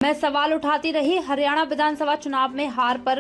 मैं सवाल उठाती रही। हरियाणा विधानसभा चुनाव में हार पर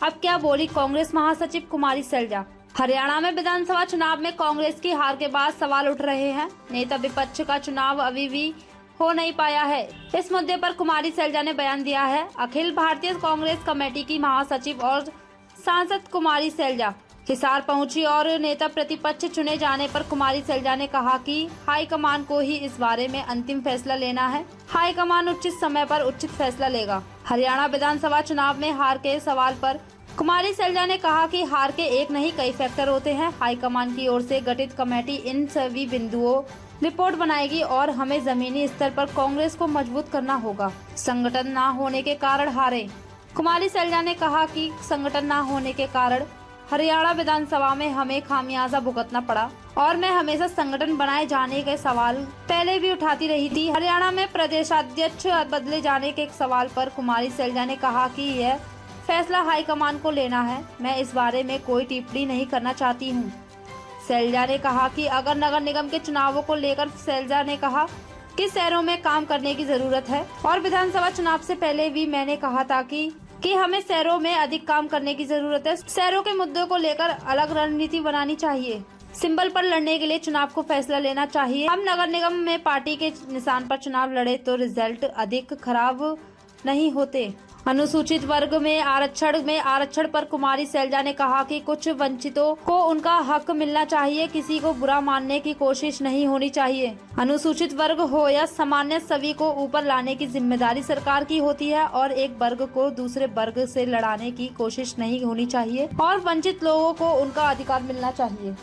अब क्या बोली कांग्रेस महासचिव कुमारी सैलजा। हरियाणा में विधानसभा चुनाव में कांग्रेस की हार के बाद सवाल उठ रहे हैं। नेता विपक्ष का चुनाव अभी भी हो नहीं पाया है। इस मुद्दे पर कुमारी सैलजा ने बयान दिया है। अखिल भारतीय कांग्रेस कमेटी की महासचिव और सांसद कुमारी सैलजा हिसार पहुंची और नेता प्रतिपक्ष चुने जाने पर कुमारी सैलजा ने कहा कि हाईकमान को ही इस बारे में अंतिम फैसला लेना है। हाईकमान उचित समय पर उचित फैसला लेगा। हरियाणा विधानसभा चुनाव में हार के सवाल पर कुमारी सैलजा ने कहा कि हार के एक नहीं कई फैक्टर होते हैं। हाईकमान की ओर से गठित कमेटी इन सभी बिंदुओं रिपोर्ट बनाएगी और हमें जमीनी स्तर पर कांग्रेस को मजबूत करना होगा। संगठन न होने के कारण हारे। कुमारी सैलजा ने कहा कि संगठन न होने के कारण हरियाणा विधानसभा में हमें खामियाजा भुगतना पड़ा और मैं हमेशा संगठन बनाए जाने के सवाल पहले भी उठाती रही थी। हरियाणा में प्रदेशाध्यक्ष बदले जाने के सवाल पर कुमारी सैलजा ने कहा कि यह फैसला हाईकमान को लेना है। मैं इस बारे में कोई टिप्पणी नहीं करना चाहती हूं। सैलजा ने कहा कि अगर नगर निगम के चुनावों को लेकर सैलजा ने कहा कि शहरों में काम करने की जरूरत है और विधानसभा चुनाव से पहले भी मैंने कहा था कि हमें शहरों में अधिक काम करने की जरूरत है। शहरों के मुद्दों को लेकर अलग रणनीति बनानी चाहिए। सिंबल पर लड़ने के लिए चुनाव को फैसला लेना चाहिए। हम नगर निगम में पार्टी के निशान पर चुनाव लड़े तो रिजल्ट अधिक खराब नहीं होते। अनुसूचित वर्ग में आरक्षण पर कुमारी सैलजा ने कहा कि कुछ वंचितों को उनका हक मिलना चाहिए। किसी को बुरा मानने की कोशिश नहीं होनी चाहिए। अनुसूचित वर्ग हो या सामान्य, सभी को ऊपर लाने की जिम्मेदारी सरकार की होती है और एक वर्ग को दूसरे वर्ग से लड़ाने की कोशिश नहीं होनी चाहिए और वंचित लोगों को उनका अधिकार मिलना चाहिए।